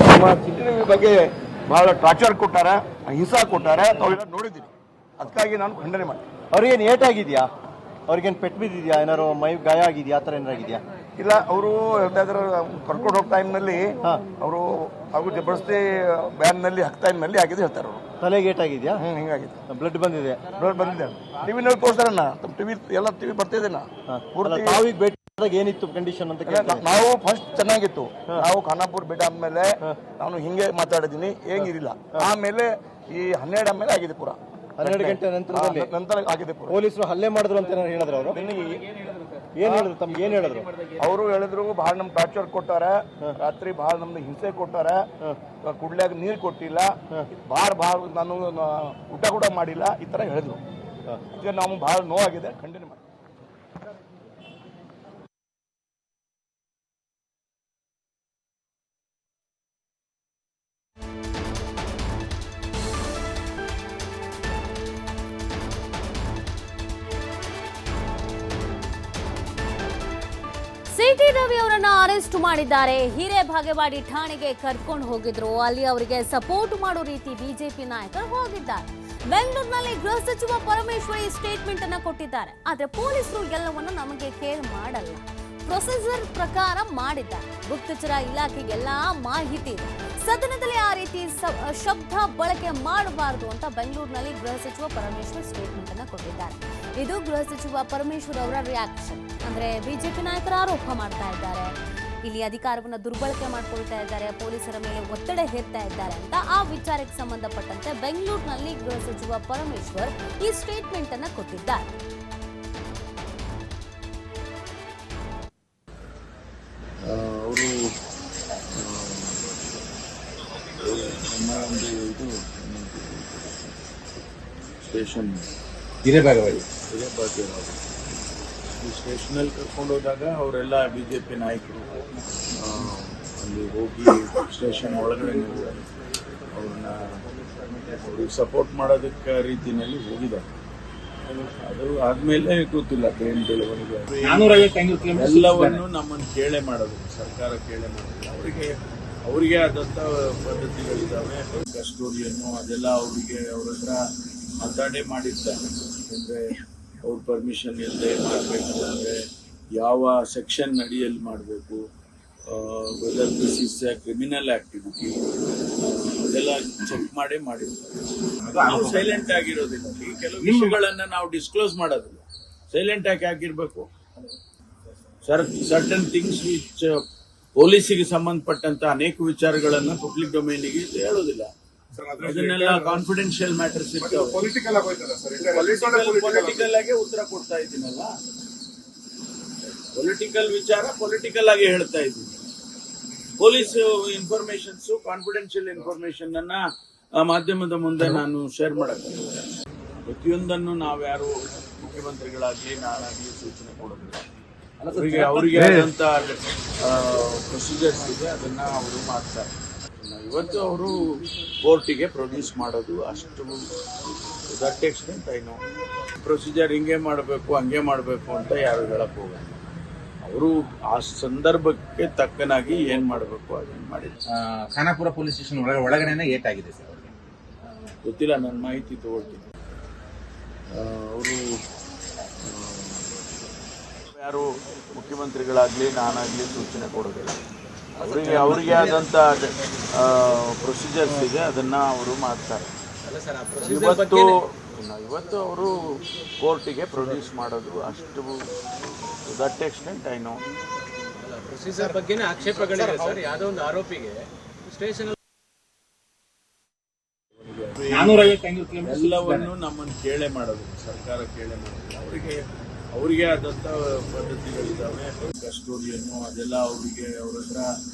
ನಮ್ಮ ಸಿಟಿ ಬಗ್ಗೆ ಬಹಳ ಟಾರ್ಚರ್ ಕೊಟ್ಟಾರೆ, ಹಿಂಸಾ ಕೊಟ್ಟಾರೆ, ತಾವೆಲ್ಲ ನೋಡಿದ್ದೀವಿ. ಅದಕ್ಕಾಗಿ ನಾನು ಖಂಡನೆ ಮಾಡ್ತೀನಿ. ಅವ್ರಿಗೇನು ಏಟಾಗಿದೆಯಾ? ಅವ್ರಿಗೇನು ಪೆಟ್ಟು ಬಿದ್ದಿದ್ಯಾ? ಏನಾರು ಮೈ ಗಾಯ ಆಗಿದೆಯಾ? ಆ ಥರ ಏನಾಗಿದೆಯಾ? ಇಲ್ಲ, ಅವರು ಎಲ್ಲಾದ್ರೂ ಕರ್ಕೊಂಡು ಹೋಗೋ ಟೈಮ್ನಲ್ಲಿ ಅವರು ಹಾಗೂ ಜಬರ್ದಸ್ತಿ ಬ್ಯಾನ್ನಲ್ಲಿ ಹಕ್ತಾಯಿನಲ್ಲಿ ಆಗಿದೆ ಹೇಳ್ತಾರೆ ಅವರು. ತಲೆಗೆ ಏಟಾಗಿದೆಯಾ? ಹಿಂಗಾಗಿದೆ. ಬ್ಲಡ್ ಬಂದಿದೆ. ಬ್ಲಡ್ ಬಂದಿದೆ. ಟಿವಿನಲ್ಲಿ ತೋರಿಸ್ತಾರಣ್ಣ, ಟಿವಿ ಎಲ್ಲ ಟಿವಿ ಬರ್ತಿದ್ದೇನ. ತಾವಿಗೆ ಭೇಟಿ ಆದಾಗ ಏನಿತ್ತು ಕಂಡೀಷನ್ ಅಂತ ಕೇಳ್ತಾರೆ. ನಾವು ಫಸ್ಟ್ ಚೆನ್ನಾಗಿತ್ತು. ನಾವು ಖಾನಾಪುರ ಭೇಟಿ ಆದ್ಮೇಲೆ ನಾನು ಹಿಂಗೆ ಮಾತಾಡಿದ್ದೀನಿ, ಹೆಂಗಿರಿಲ್ಲ. ಆಮೇಲೆ ಈ 12 ಆದ್ಮೇಲೆ ಆಗಿದೆ ಪೂರ. 12 ಗಂಟೆ ನಂತರ ಆಗಿದೆ ಪೂರ. ಪೊಲೀಸರು ಹಲ್ಲೆ ಮಾಡಿದ್ರು ಅಂತ ಹೇಳಿದ್ರು ಅವರು. ಏನ್ ಹೇಳಿದ್ರು? ತಮ್ಗೆ ಏನ್ ಹೇಳಿದ್ರು? ಅವರು ಹೇಳಿದ್ರು ಬಹಳ ನಮ್ ಟಾರ್ಚರ್ ಕೊಟ್ಟಾರ, ರಾತ್ರಿ ಬಹಳ ನಮ್ದು ಹಿಂಸೆ ಕೊಟ್ಟಾರ, ಕುಡ್ಲಾಗ ನೀರು ಕೊಟ್ಟಿಲ್ಲ, ಬಾರ್ ನಾನು ಊಟ ಕೂಡ ಮಾಡಿಲ್ಲ, ಈ ತರ ಹೇಳಿದ್ರು. ಈಗ ನಾವು ಬಹಳ ನೋವಾಗಿದೆ, ಖಂಡನೆ ಮಾಡಿ. ಸಿಟಿ ರವಿ ಅವರನ್ನ ಅರೆಸ್ಟ್ ಮಾಡಿದ್ದಾರೆ. ಹಿರೇಬಾಗೇವಾಡಿ ಠಾಣೆಗೆ ಕರ್ಕೊಂಡು ಹೋಗಿದ್ರು. ಅಲ್ಲಿ ಅವರಿಗೆ ಸಪೋರ್ಟ್ ಮಾಡೋ ರೀತಿ ಬಿಜೆಪಿ ನಾಯಕರು ಹೋಗಿದ್ದಾರೆ. ಬೆಂಗಳೂರಿನಲ್ಲಿ ಗೃಹ ಸಚಿವ ಪರಮೇಶ್ವರಿ ಸ್ಟೇಟ್ಮೆಂಟ್ ಅನ್ನ ಕೊಟ್ಟಿದ್ದಾರೆ. ಆದ್ರೆ ಪೊಲೀಸರು ಎಲ್ಲವನ್ನೂ ನಮಗೆ ಕೇರ್ ಮಾಡಲ್ಲ, ಪ್ರೊಸೀಜರ್ ಪ್ರಕಾರ ಮಾಡಿದ್ದಾರೆ. ಗುಪ್ತಚರ ಇಲಾಖೆಗೆಲ್ಲಾ ಮಾಹಿತಿ ಇದೆ. ಸದನದಲ್ಲಿ ಆ ರೀತಿ ಶಬ್ದ ಬಳಕೆ ಮಾಡಬಾರದು ಅಂತ ಬೆಂಗಳೂರಿನಲ್ಲಿ ಗೃಹ ಸಚಿವ ಪರಮೇಶ್ವರ್ ಸ್ಟೇಟ್ಮೆಂಟ್ ಅನ್ನ ಕೊಟ್ಟಿದ್ದಾರೆ. ಇದು ಗೃಹ ಸಚಿವ ಪರಮೇಶ್ವರ್ ಅವರ ರಿಯಾಕ್ಷನ್. ಅಂದ್ರೆ ಬಿಜೆಪಿ ನಾಯಕರು ಆರೋಪ ಮಾಡ್ತಾ ಇದ್ದಾರೆ, ಇಲ್ಲಿ ಅಧಿಕಾರವನ್ನು ದುರ್ಬಳಕೆ ಮಾಡ್ಕೊಳ್ತಾ ಇದ್ದಾರೆ, ಪೊಲೀಸರ ಮೇಲೆ ಒತ್ತಡ ಹೇರ್ತಾ ಇದ್ದಾರೆ ಅಂತ. ಆ ವಿಚಾರಕ್ಕೆ ಸಂಬಂಧಪಟ್ಟಂತೆ ಬೆಂಗಳೂರಿನಲ್ಲಿ ಗೃಹ ಸಚಿವ ಪರಮೇಶ್ವರ್ ಈ ಸ್ಟೇಟ್ಮೆಂಟ್ ಅನ್ನ ಕೊಟ್ಟಿದ್ದಾರೆ. ಅವರು ನಮ್ಮ ಒಂದು ಇದು ಸ್ಟೇಷನ್ ಹಿರೇಬಾಗೇವಾಡಿ ಈ ಸ್ಟೇಷನಲ್ಲಿ ಕರ್ಕೊಂಡು ಹೋದಾಗ ಅವರೆಲ್ಲ ಬಿ ಜೆ ಪಿ ನಾಯಕರು ಅಲ್ಲಿ ಹೋಗಿ ಸ್ಟೇಷನ್ ಒಳಗಡೆ ಅವ್ರನ್ನ ಅವ್ರಿಗೆ ಸಪೋರ್ಟ್ ಮಾಡೋದಕ್ಕೆ ರೀತಿಯಲ್ಲಿ ಹೋಗಿದ್ದಾರೆ. ಅದು ಆದ್ಮೇಲೆ ಗೊತ್ತಿಲ್ಲ ಏನು ಬೆಳವಣಿಗೆ. ಎಲ್ಲವನ್ನು ನಮ್ಮನ್ನು ಕೇಳೇ ಮಾಡೋದು, ಸರ್ಕಾರ ಕೇಳೇ ಮಾಡೋದಿಲ್ಲ. ಅವರಿಗೆ ಆದಂಥ ಪದ್ಧತಿಗಳಿದ್ದಾವೆ. ಕಸ್ಟೋಡಿಯನ್ನು ಅದೆಲ್ಲ ಅವರಿಗೆ ಅವ್ರ ಹತ್ರ ಮಾತಾಡೇ ಮಾಡಿರ್ತಾರೆ. ಅಂದರೆ ಅವ್ರ ಪರ್ಮಿಷನ್ ಇಲ್ಲದೆ ಮಾಡಬೇಕು ಅಂದರೆ ಯಾವ ಸೆಕ್ಷನ್ ಅಡಿಯಲ್ಲಿ ಮಾಡಬೇಕು, weather this is A criminal activity, ಅದೆಲ್ಲ ಚೆಕ್ ಮಾಡೇ ಮಾಡಿರ್ತಾರೆ. ನಾವು ಸೈಲೆಂಟ್ ಆಗಿರೋದಿಲ್ಲ. ಈ ಕೆಲವು ವಿಷಯಗಳನ್ನ ನಾವು ಡಿಸ್ಕ್ಲೋಸ್ ಮಾಡೋದಿಲ್ಲ. ಸೈಲೆಂಟ್ ಆಗಿ ಆಗಿರ್ಬೇಕು. ಸರ್ಟನ್ ಥಿಂಗ್ಸ್ ವಿಚ್ ಪೊಲೀಸಿಗೆ ಸಂಬಂಧಪಟ್ಟಂತ ಅನೇಕ ವಿಚಾರಗಳನ್ನ ಪಬ್ಲಿಕ್ ಡೊಮೈನಿಗೆ ಹೇಳೋದಿಲ್ಲ. ಅದನ್ನೆಲ್ಲ ಕಾನ್ಫಿಡೆನ್ಷಿಯಲ್ ಮ್ಯಾಟರ್ಸ್ ಇರ್ತಾವೆ. ಪೊಲಿಟಿಕಲ್ ಆಗಿ ಉತ್ತರ ಕೊಡ್ತಾ ಇದ್ದೀನಲ್ಲ, ಪೊಲಿಟಿಕಲ್ ವಿಚಾರ ಪೊಲಿಟಿಕಲ್ ಆಗಿ ಹೇಳ್ತಾ ಇದ್ದೀನಿ. ಪೊಲೀಸ್ ಇನ್ಫಾರ್ಮೇಶನ್ಸ್, ಕಾನ್ಫಿಡೆನ್ಷಿಯಲ್ ಇನ್ಫಾರ್ಮೇಶನ್ ಅನ್ನ ಮಾಧ್ಯಮದ ಮುಂದೆ ನಾನು ಶೇರ್ ಮಾಡಕ್ಕಾಗಲ್ಲ. ಪ್ರತಿಯೊಂದನ್ನು ನಾವ್ಯಾರು ಮುಖ್ಯಮಂತ್ರಿಗಳಾಗ್ಲಿ ನಾನಾಗ್ಲಿ ಸೂಚನೆ ಕೊಡೋದಿಲ್ಲ. ಅವರಿಗೆ ಆದಂತ ಪ್ರೊಸೀಜರ್ಸ್ ಇದೆ, ಅದನ್ನ ಅವರು ಮಾಡ್ತಾರೆ. ಇವತ್ತು ಅವರು ಕೋರ್ಟಿಗೆ ಪ್ರೊಡ್ಯೂಸ್ ಮಾಡೋದು ಅಷ್ಟು ದಟ್ ಎಕ್ಸ್ಟೆಂಟ್ ಐನೋ. ಪ್ರೊಸೀಜರ್ ಹಿಂಗೆ ಮಾಡಬೇಕು ಹಂಗೆ ಮಾಡಬೇಕು ಅಂತ ಯಾರು ಹೇಳಕ್ ಹೋಗಲ್ಲ. ಅವರು ಆ ಸಂದರ್ಭಕ್ಕೆ ತಕ್ಕನಾಗಿ ಏನ್ ಮಾಡಬೇಕು ಅದನ್ನ ಮಾಡಿದ್ರು. ಖಾನಾಪುರ ಪೊಲೀಸ್ ಸ್ಟೇಷನ್ ಒಳಗಡೆ ಏಟಾಗಿದೆ ಸರ್? ಅವ್ರಿಗೆ ಗೊತ್ತಿಲ್ಲ, ನನ್ನ ಮಾಹಿತಿ ತಗೊಳ್ತೀನಿ. ಅವರು ಯಾರು ಮುಖ್ಯಮಂತ್ರಿಗಳಾಗ್ಲಿ ನಾನಾಗ್ಲಿ ಸೂಚನೆ ಕೊಡೋದಿಲ್ಲ. ಅವರಿಗೆ ಆದಂತ ಪ್ರೊಸೀಜರ್ಸ್ ಇದೆ, ಅದನ್ನ ಅವರು ಮಾಡ್ತಾರೆ. ಇವತ್ತು ಅವರು ಕೋರ್ಟಿಗೆ ಪ್ರೊಡ್ಯೂಸ್ ಮಾಡೋದು ಅಷ್ಟು ದಟ್ ಎಕ್ಸ್ಟೆಂಟ್ ಐನೋ. ಪ್ರೊಸೀಜರ್ ಬಗ್ಗೆನೇ ಆಕ್ಷೇಪಗಳಿದೆ ಸರ್. ಯಾವುದೋ ಒಂದು ಆರೋಪಿಗೆ ಸ್ಟೇಷನ್ ಎಲ್ಲವನ್ನು ನಮ್ಮನ್ನು ಕೇಳೇ ಮಾಡೋದು, ಸರ್ಕಾರ ಕೇಳೇ ಮಾಡೋದಿಲ್ಲ. ಅವರಿಗೆ ಆದಂತ ಪದ್ಧತಿಗಳಿದ್ದಾವೆ. ಕಸ್ಟೋಡಿಯನ್ನು ಅದೆಲ್ಲ ಅವರಿಗೆ ಅವ್ರ ಹತ್ರ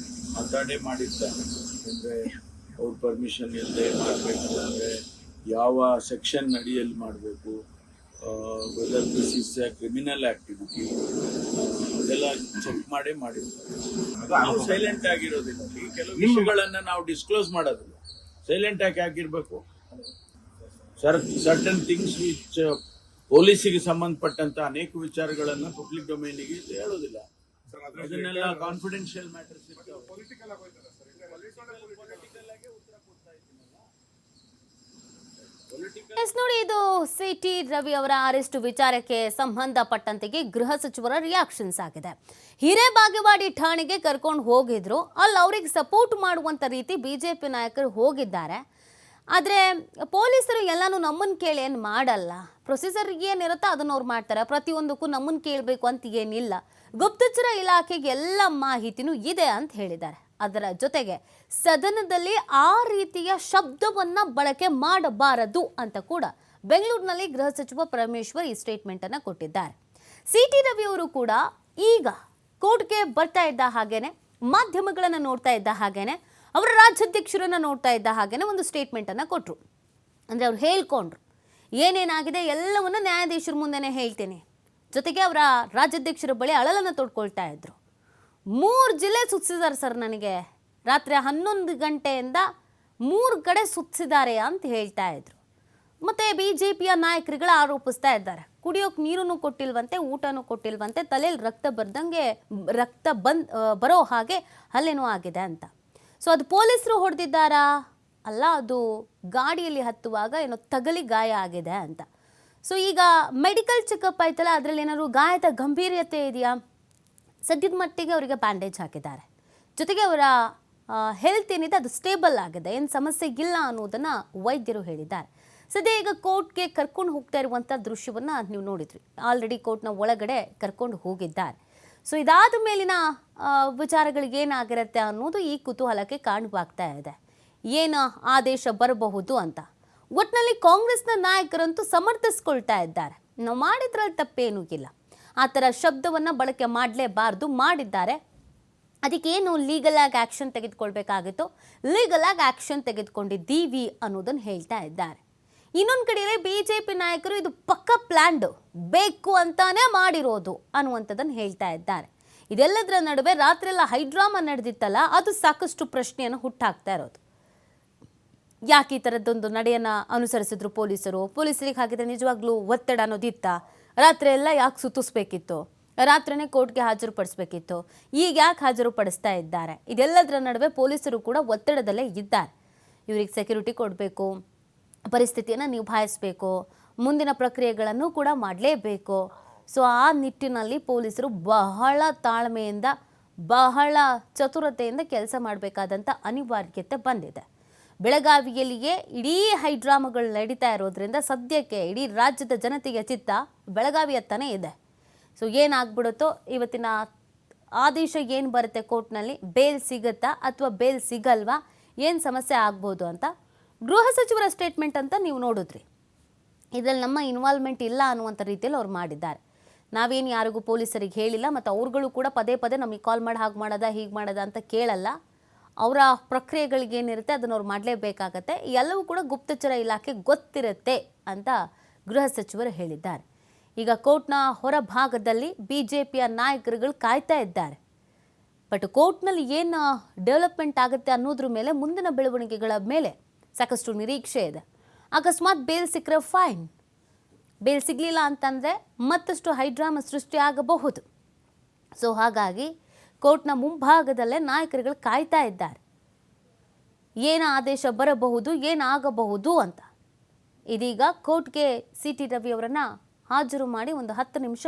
ಮಾತಾಡೇ ಮಾಡಿರ್ತಾರೆ. ಅಂದರೆ ಅವ್ರ ಪರ್ಮಿಷನ್ ಇಲ್ಲದೆ ಮಾಡಬೇಕು ಅಂದರೆ ಯಾವ ಸೆಕ್ಷನ್ ಅಡಿಯಲ್ಲಿ ಮಾಡಬೇಕು, weather this is A criminal activity, ಅದೆಲ್ಲ ಚೆಕ್ ಮಾಡೇ ಮಾಡಿರ್ತಾರೆ. ನಾವು ಸೈಲೆಂಟ್ ಆಗಿರೋದಿಲ್ಲ. ಈ ಕೆಲವು ವಿಷಯಗಳನ್ನ ನಾವು ಡಿಸ್ಕ್ಲೋಸ್ ಮಾಡೋದಿಲ್ಲ. ಸೈಲೆಂಟ್ ಆಗಿ ಆಗಿರ್ಬೇಕು. ಸರ್ಟನ್ ಥಿಂಗ್ಸ್ ವಿಚ್ ಪೊಲೀಸಿಗೆ ಸಂಬಂಧಪಟ್ಟಂತ ಅನೇಕ ವಿಚಾರಗಳನ್ನ ಪಬ್ಲಿಕ್ ಡೊಮೈನಿಗೆ ಹೇಳೋದಿಲ್ಲ. ಅದನ್ನೆಲ್ಲ ಕಾನ್ಫಿಡೆನ್ಷಿಯಲ್ ಮ್ಯಾಟರ್ಸ್ ಇರ್ತಾವೆ. ಎಸ್ ನೋಡಿ, ಇದು ಸಿಟಿ ರವಿ ಅವರ ಅರೆಸ್ಟ್ ವಿಚಾರಕ್ಕೆ ಸಂಬಂಧಪಟ್ಟಂತೆಗೆ ಗೃಹ ಸಚಿವರ ರಿಯಾಕ್ಷನ್ಸ್ ಆಗಿದೆ. ಹಿರೇಬಾಗೇವಾಡಿ ಠಾಣೆಗೆ ಕರ್ಕೊಂಡು ಹೋಗಿದ್ರು, ಅಲ್ಲಿ ಅವ್ರಿಗೆ ಸಪೋರ್ಟ್ ಮಾಡುವಂತ ರೀತಿ ಬಿಜೆಪಿ ನಾಯಕರು ಹೋಗಿದ್ದಾರೆ. ಆದರೆ ಪೊಲೀಸರು ಎಲ್ಲಾನು ನಮ್ಮನ್ನು ಕೇಳಿ ಏನು ಮಾಡಲ್ಲ, ಪ್ರೊಸೀಜರ್ ಏನಿರುತ್ತೋ ಅದನ್ನು ಅವ್ರು ಮಾಡ್ತಾರೆ, ಪ್ರತಿಯೊಂದಕ್ಕೂ ನಮ್ಮನ್ನು ಕೇಳಬೇಕು ಅಂತ ಏನಿಲ್ಲ. ಗುಪ್ತಚರ ಇಲಾಖೆಗೆ ಎಲ್ಲ ಮಾಹಿತಿನೂ ಇದೆ ಅಂತ ಹೇಳಿದ್ದಾರೆ. ಅದರ ಜೊತೆಗೆ ಸದನದಲ್ಲಿ ಆ ರೀತಿಯ ಶಬ್ದವನ್ನ ಬಳಕೆ ಮಾಡಬಾರದು ಅಂತ ಕೂಡ ಬೆಂಗಳೂರಿನಲ್ಲಿ ಗೃಹ ಸಚಿವ ಪರಮೇಶ್ವರ್ ಈ ಸ್ಟೇಟ್ಮೆಂಟ್ ಅನ್ನ ಕೊಟ್ಟಿದ್ದಾರೆ. ಸಿಟಿ ರವಿ ಅವರು ಕೂಡ ಈಗ ಕೋರ್ಟ್ಗೆ ಬರ್ತಾ ಇದ್ದ ಹಾಗೇನೆ, ಮಾಧ್ಯಮಗಳನ್ನ ನೋಡ್ತಾ ಇದ್ದ ಹಾಗೇನೆ, ಅವರ ರಾಜ್ಯಾಧ್ಯಕ್ಷರನ್ನ ನೋಡ್ತಾ ಇದ್ದ ಹಾಗೇನೆ ಒಂದು ಸ್ಟೇಟ್ಮೆಂಟ್ ಅನ್ನ ಕೊಟ್ಟರು. ಅಂದ್ರೆ ಅವ್ರು ಹೇಳ್ಕೊಂಡ್ರು, ಏನೇನಾಗಿದೆ ಎಲ್ಲವನ್ನ ನ್ಯಾಯಾಧೀಶರ ಮುಂದೆನೆ ಹೇಳ್ತೀನಿ. ಜೊತೆಗೆ ಅವರ ರಾಜ್ಯಾಧ್ಯಕ್ಷರ ಬಳಿ ಅಳಲನ್ನು ತೊಡ್ಕೊಳ್ತಾ ಇದ್ರು. 3 ಜಿಲ್ಲೆ ಸುತ್ತಿಸಿದ್ದಾರೆ ಸರ್, ನನಗೆ ರಾತ್ರಿ 11 ಗಂಟೆಯಿಂದ 3 ಕಡೆ ಸುತ್ತಿಸಿದ್ದಾರೆ ಅಂತ ಹೇಳ್ತಾ ಇದ್ರು. ಮತ್ತೆ ಬಿಜೆಪಿಯ ನಾಯಕರುಗಳು ಆರೋಪಿಸ್ತಾ ಇದ್ದಾರೆ, ಕುಡಿಯೋಕೆ ನೀರನ್ನು ಕೊಟ್ಟಿಲ್ವಂತೆ, ಊಟನೂ ಕೊಟ್ಟಿಲ್ವಂತೆ, ತಲೆಯಲ್ಲಿ ರಕ್ತ ಬರೋ ಹಾಗೆ ಹಲ್ಲೇನೂ ಆಗಿದೆ ಅಂತ. ಸೊ ಅದು ಪೊಲೀಸರು ಹೊಡೆದಿದ್ದಾರಾ? ಅಲ್ಲ, ಅದು ಗಾಡಿಯಲ್ಲಿ ಹತ್ತುವಾಗ ಏನೋ ತಗಲಿ ಗಾಯ ಆಗಿದೆ ಅಂತ. ಸೊ ಈಗ ಮೆಡಿಕಲ್ ಚೆಕಪ್ ಆಯ್ತಲ್ಲ, ಅದರಲ್ಲಿ ಏನಾದ್ರು ಗಾಯದ ಗಂಭೀರತೆ ಇದೆಯಾ? ಸದ್ಯದ ಮಟ್ಟಿಗೆ ಅವರಿಗೆ ಬ್ಯಾಂಡೇಜ್ ಹಾಕಿದ್ದಾರೆ. ಜೊತೆಗೆ ಅವರ ಹೆಲ್ತ್ ಏನಿದೆ ಅದು ಸ್ಟೇಬಲ್ ಆಗಿದೆ, ಏನು ಸಮಸ್ಯೆ ಇಲ್ಲ ಅನ್ನೋದನ್ನು ವೈದ್ಯರು ಹೇಳಿದ್ದಾರೆ. ಸದ್ಯ ಈಗ ಕೋರ್ಟ್ಗೆ ಕರ್ಕೊಂಡು ಹೋಗ್ತಾ ಇರುವಂಥ ದೃಶ್ಯವನ್ನು ನೀವು ನೋಡಿದ್ರಿ. ಆಲ್ರೆಡಿ ಕೋರ್ಟ್ನ ಒಳಗಡೆ ಕರ್ಕೊಂಡು ಹೋಗಿದ್ದಾರೆ. ಸೊ ಇದಾದ ಮೇಲಿನ ವಿಚಾರಗಳಿಗೆ ಏನಾಗಿರುತ್ತೆ ಅನ್ನೋದು ಈ ಕುತೂಹಲಕ್ಕೆ ಕಾರಣವಾಗ್ತಾ ಇದೆ. ಏನು ಆದೇಶ ಬರಬಹುದು ಅಂತ. ಒಟ್ಟಿನಲ್ಲಿ ಕಾಂಗ್ರೆಸ್ನ ನಾಯಕರಂತೂ ಸಮರ್ಥಿಸ್ಕೊಳ್ತಾ ಇದ್ದಾರೆ, ನಾವು ಮಾಡಿದ್ರಲ್ಲಿ ತಪ್ಪೇನೂ ಇಲ್ಲ, ಆ ಥರ ಶಬ್ದವನ್ನು ಬಳಕೆ ಮಾಡಲೇಬಾರ್ದು, ಮಾಡಿದ್ದಾರೆ, ಅದಕ್ಕೇನು ಲೀಗಲ್ ಆಗಿ ಆ್ಯಕ್ಷನ್ ತೆಗೆದುಕೊಳ್ಬೇಕಾಗಿತ್ತು, ಲೀಗಲ್ ಆಗಿ ಆ್ಯಕ್ಷನ್ ತೆಗೆದುಕೊಂಡಿದ್ದೀವಿ ಅನ್ನೋದನ್ನು ಹೇಳ್ತಾ ಇದ್ದಾರೆ. ಇನ್ನೊಂದು ಕಡೆಯಲ್ಲಿ ಬಿಜೆಪಿ ನಾಯಕರು ಇದು ಪಕ್ಕ ಪ್ಲ್ಯಾಂಡ್, ಬೇಕು ಅಂತಾನೆ ಮಾಡಿರೋದು ಅನ್ನುವಂಥದ್ದನ್ನು ಹೇಳ್ತಾ ಇದ್ದಾರೆ. ಇದೆಲ್ಲದರ ನಡುವೆ ರಾತ್ರಿಯೆಲ್ಲ ಹೈಡ್ರಾಮಾ ನಡೆದಿತ್ತಲ್ಲ, ಅದು ಸಾಕಷ್ಟು ಪ್ರಶ್ನೆಯನ್ನು ಹುಟ್ಟಾಕ್ತಾ ಇರೋದು. ಯಾಕೆ ಈ ಥರದ್ದೊಂದು ನಡೆಯನ್ನು ಅನುಸರಿಸಿದ್ರು ಪೊಲೀಸರಿಗೆ ಹಾಗಿದ್ರೆ ನಿಜವಾಗ್ಲೂ ಒತ್ತಡ ಅನ್ನೋದಿತ್ತ? ರಾತ್ರಿ ಎಲ್ಲ ಯಾಕೆ ಸುತ್ತಿಸ್ಬೇಕಿತ್ತು? ರಾತ್ರಿನೇ ಕೋರ್ಟ್ಗೆ ಹಾಜರುಪಡಿಸ್ಬೇಕಿತ್ತು, ಈಗ ಯಾಕೆ ಹಾಜರುಪಡಿಸ್ತಾ ಇದ್ದಾರೆ? ಇದೆಲ್ಲದರ ನಡುವೆ ಪೊಲೀಸರು ಕೂಡ ಒತ್ತಡದಲ್ಲೇ ಇದ್ದಾರೆ. ಇವರಿಗೆ ಸೆಕ್ಯೂರಿಟಿ ಕೊಡಬೇಕು, ಪರಿಸ್ಥಿತಿಯನ್ನು ನಿಭಾಯಿಸಬೇಕು, ಮುಂದಿನ ಪ್ರಕ್ರಿಯೆಗಳನ್ನು ಕೂಡ ಮಾಡಲೇಬೇಕು. ಸೊ ಆ ನಿಟ್ಟಿನಲ್ಲಿ ಪೊಲೀಸರು ಬಹಳ ತಾಳ್ಮೆಯಿಂದ, ಬಹಳ ಚತುರತೆಯಿಂದ ಕೆಲಸ ಮಾಡಬೇಕಾದಂಥ ಅನಿವಾರ್ಯತೆ ಬಂದಿದೆ. ಬೆಳಗಾವಿಯಲ್ಲಿಯೇ ಇಡೀ ಹೈಡ್ರಾಮಾಗಳು ನಡೀತಾ ಇರೋದ್ರಿಂದ ಸದ್ಯಕ್ಕೆ ಇಡೀ ರಾಜ್ಯದ ಜನತೆಗೆ ಚಿತ್ತ ಬೆಳಗಾವಿಯತ್ತನೇ ಇದೆ. ಸೊ ಏನಾಗ್ಬಿಡುತ್ತೋ, ಇವತ್ತಿನ ಆದೇಶ ಏನು ಬರುತ್ತೆ ಕೋರ್ಟ್ನಲ್ಲಿ, ಬೇಲ್ ಸಿಗುತ್ತಾ ಅಥವಾ ಬೇಲ್ ಸಿಗಲ್ವಾ, ಏನು ಸಮಸ್ಯೆ ಆಗ್ಬೋದು ಅಂತ ಗೃಹ ಸಚಿವರ ಸ್ಟೇಟ್ಮೆಂಟ್ ಅಂತ ನೀವು ನೋಡಿದ್ರಿ. ಇದರಲ್ಲಿ ನಮ್ಮ ಇನ್ವಾಲ್ವ್ಮೆಂಟ್ ಇಲ್ಲ ಅನ್ನುವಂಥ ರೀತಿಯಲ್ಲಿ ಅವ್ರು ಮಾಡಿದ್ದಾರೆ. ನಾವೇನು ಯಾರಿಗೂ ಪೊಲೀಸರಿಗೆ ಹೇಳಿಲ್ಲ, ಮತ್ತು ಅವ್ರುಗಳು ಕೂಡ ಪದೇ ಪದೇ ನಮಗೆ ಕಾಲ್ ಮಾಡಿ ಹಾಗೆ ಮಾಡೋದ ಹೀಗೆ ಮಾಡೋದ ಅಂತ ಕೇಳಲ್ಲ. ಅವರ ಪ್ರಕ್ರಿಯೆಗಳಿಗೇನಿರುತ್ತೆ ಅದನ್ನು ಅವ್ರು ಮಾಡಲೇಬೇಕಾಗತ್ತೆ. ಎಲ್ಲವೂ ಕೂಡ ಗುಪ್ತಚರ ಇಲಾಖೆ ಗೊತ್ತಿರುತ್ತೆ ಅಂತ ಗೃಹ ಸಚಿವರು ಹೇಳಿದ್ದಾರೆ. ಈಗ ಕೋರ್ಟ್ನ ಹೊರಭಾಗದಲ್ಲಿ ಬಿಜೆಪಿಯ ನಾಯಕರುಗಳು ಕಾಯ್ತಾ ಇದ್ದಾರೆ. ಬಟ್ ಕೋರ್ಟ್ನಲ್ಲಿ ಏನು ಡೆವಲಪ್ಮೆಂಟ್ ಆಗುತ್ತೆ ಅನ್ನೋದ್ರ ಮೇಲೆ, ಮುಂದಿನ ಬೆಳವಣಿಗೆಗಳ ಮೇಲೆ ಸಾಕಷ್ಟು ನಿರೀಕ್ಷೆ ಇದೆ. ಅಕಸ್ಮಾತ್ ಬೇಲ್ ಸಿಕ್ಕರೆ ಫೈನ್, ಬೇಲ್ ಸಿಗಲಿಲ್ಲ ಅಂತಂದರೆ ಮತ್ತಷ್ಟು ಹೈಡ್ರಾಮಾ ಸೃಷ್ಟಿಯಾಗಬಹುದು. ಸೊ ಹಾಗಾಗಿ ಕೋರ್ಟ್ನ ಮುಂಭಾಗದಲ್ಲೇ ನಾಯಕರುಗಳು ಕಾಯ್ತಾ ಇದ್ದಾರೆ, ಏನು ಆದೇಶ ಬರಬಹುದು, ಏನಾಗಬಹುದು ಅಂತ. ಇದೀಗ ಕೋರ್ಟ್ಗೆ ಸಿಟಿ ರವಿ ಅವರನ್ನು ಹಾಜರು ಮಾಡಿ ಒಂದು 10 ನಿಮಿಷ